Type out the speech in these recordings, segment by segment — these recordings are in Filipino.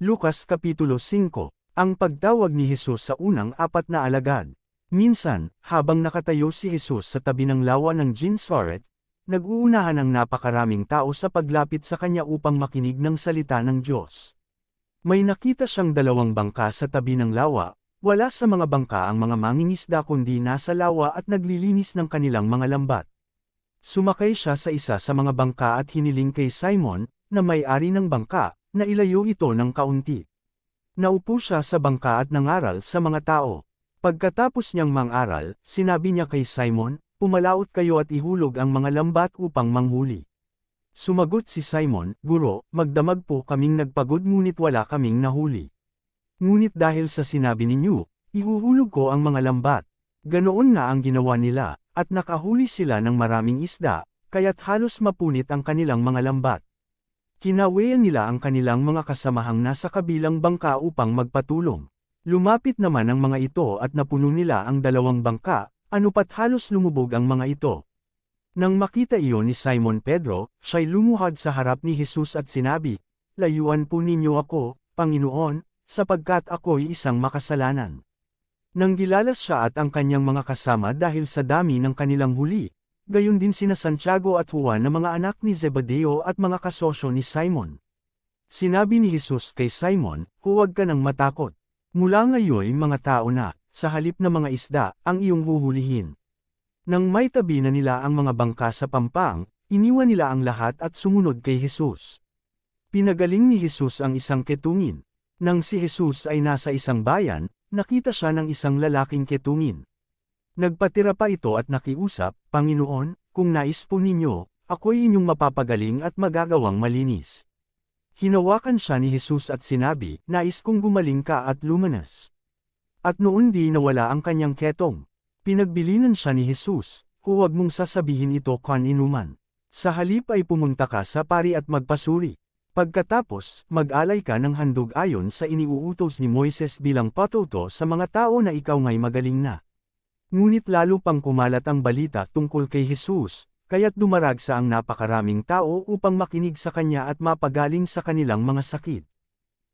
Lukas Kapitulo 5. Ang pagtawag ni Jesus sa unang apat na alagad. Minsan, habang nakatayo si Jesus sa tabi ng lawa ng Gennesaret, nag-uunahan ang napakaraming tao sa paglapit sa kanya upang makinig ng salita ng Diyos. May nakita siyang dalawang bangka sa tabi ng lawa, wala sa mga bangka ang mga mangingisda kundi nasa lawa at naglilinis ng kanilang mga lambat. Sumakay siya sa isa sa mga bangka at hiniling kay Simon, na may-ari ng bangka, na ilayo ito ng kaunti. Naupo siya sa bangka at nangaral sa mga tao. Pagkatapos niyang mangaral, sinabi niya kay Simon, "Pumalaot kayo at ihulog ang mga lambat upang manghuli." Sumagot si Simon, "Guro, magdamag po kaming nagpagod ngunit wala kaming nahuli. Ngunit dahil sa sinabi ninyo, ihuhulog ko ang mga lambat." Ganoon nga ang ginawa nila, at nakahuli sila ng maraming isda, kaya't halos mapunit ang kanilang mga lambat. Kinawayan nila ang kanilang mga kasamahang nasa kabilang bangka upang magpatulong. Lumapit naman ang mga ito at napuno nila ang dalawang bangka, anupat halos lumubog ang mga ito. Nang makita iyon ni Simon Pedro, siya'y lumuhad sa harap ni Jesus at sinabi, "Layuan po ninyo ako, Panginoon, sapagkat ako'y isang makasalanan." Nang gilalas siya at ang kanyang mga kasama dahil sa dami ng kanilang huli, gayon din sina Santiago at Juan na mga anak ni Zebedeo at mga kasosyo ni Simon. Sinabi ni Jesus kay Simon, "Huwag ka nang matakot. Mula ngayon mga tao na, sa halip na mga isda, ang iyong huhulihin." Nang may tabi na nila ang mga bangka sa pampang, iniwan nila ang lahat at sumunod kay Jesus. Pinagaling ni Jesus ang isang ketungin. Nang si Jesus ay nasa isang bayan, nakita siya ng isang lalaking ketungin. Nagpatira pa ito at nakiusap, "Panginoon, kung nais po ninyo, ako'y inyong mapapagaling at magagawang malinis." Hinawakan siya ni Jesus at sinabi, "Nais kong gumaling ka at lumanas." At noon di nawala ang kanyang ketong. Pinagbilinan siya ni Jesus, "Huwag mong sasabihin ito kaninuman. Sa halip ay pumunta ka sa pari at magpasuri. Pagkatapos, mag-alay ka ng handog ayon sa iniuutos ni Moises bilang patuto sa mga tao na ikaw nga'y magaling na." Ngunit lalo pang kumalat ang balita tungkol kay Jesus, kaya't dumaragsa ang napakaraming tao upang makinig sa kanya at mapagaling sa kanilang mga sakit.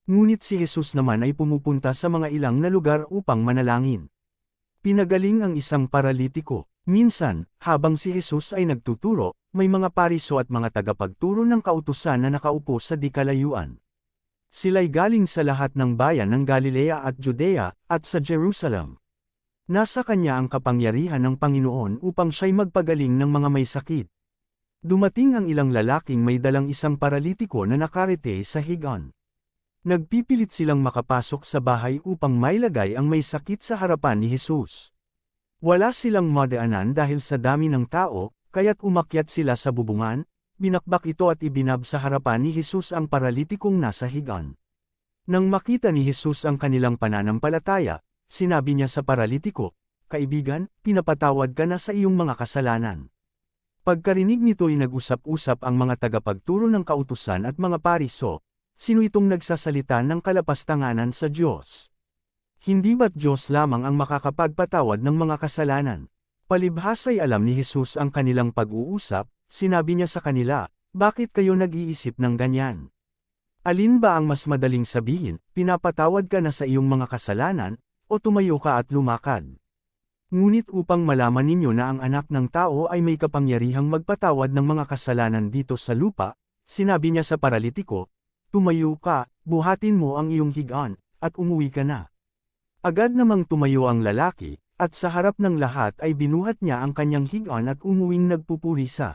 Ngunit si Jesus naman ay pumupunta sa mga ilang na lugar upang manalangin. Pinagaling ang isang paralitiko. Minsan, habang si Jesus ay nagtuturo, may mga pariso at mga tagapagturo ng kautusan na nakaupo sa di kalayuan. Sila'y galing sa lahat ng bayan ng Galilea at Judea, at sa Jerusalem. Nasa kanya ang kapangyarihan ng Panginoon upang siya'y magpagaling ng mga may sakit. Dumating ang ilang lalaking may dalang isang paralitiko na nakarete sa higaan. Nagpipilit silang makapasok sa bahay upang mailagay ang may sakit sa harapan ni Jesus. Wala silang madaanan dahil sa dami ng tao, kaya't umakyat sila sa bubungan, binakbak ito at ibinab sa harapan ni Jesus ang paralitikong nasa higaan. Nang makita ni Jesus ang kanilang pananampalataya, sinabi niya sa paralitiko, "Kaibigan, pinapatawad ka na sa iyong mga kasalanan." Pagkarinig nito'y nag-usap-usap ang mga tagapagturo ng kautusan at mga pariso, "Sino itong nagsasalita ng kalapastanganan sa Diyos? Hindi ba't Diyos lamang ang makakapagpatawad ng mga kasalanan?" Palibhasa'y alam ni Jesus ang kanilang pag-uusap, sinabi niya sa kanila, "Bakit kayo nag-iisip ng ganyan? Alin ba ang mas madaling sabihin, pinapatawad ka na sa iyong mga kasalanan, o tumayo ka at lumakad?" Ngunit upang malaman ninyo na ang anak ng tao ay may kapangyarihang magpatawad ng mga kasalanan dito sa lupa, sinabi niya sa paralitiko, "Tumayo ka, buhatin mo ang iyong higaan, at umuwi ka na." Agad namang tumayo ang lalaki, at sa harap ng lahat ay binuhat niya ang kanyang higaan at umuwing nagpupuri sa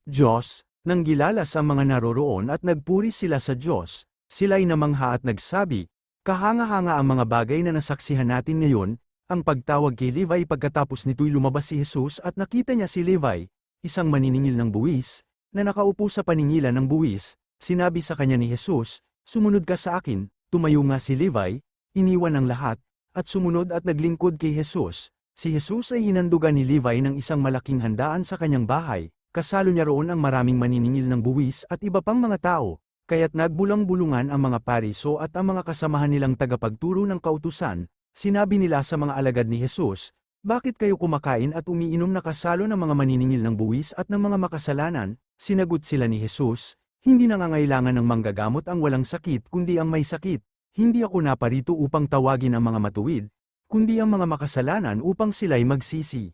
Diyos. Nang gilalas ang mga naroroon at nagpuri sila sa Diyos, sila'y namangha at nagsabi, "Kahanga-hanga ang mga bagay na nasaksihan natin ngayon." Ang pagtawag kay Levi. Pagkatapos nito'y lumabas si Jesus at nakita niya si Levi, isang maniningil ng buwis, na nakaupo sa paningilan ng buwis. Sinabi sa kanya ni Jesus, "Sumunod ka sa akin." Tumayo nga si Levi, iniwan ang lahat, at sumunod at naglingkod kay Jesus. Si Jesus ay hinandugan ni Levi ng isang malaking handaan sa kanyang bahay, kasalo niya roon ang maraming maniningil ng buwis at iba pang mga tao, kaya't nagbulang-bulungan ang mga pariso at ang mga kasamahan nilang tagapagturo ng kautusan. Sinabi nila sa mga alagad ni Jesus, "Bakit kayo kumakain at umiinom na kasalo ng mga maniningil ng buwis at ng mga makasalanan?" Sinagot sila ni Jesus, Hindi nangangailangan ng manggagamot ang walang sakit kundi ang may sakit. Hindi ako naparito upang tawagin ang mga matuwid, kundi ang mga makasalanan upang sila'y magsisi.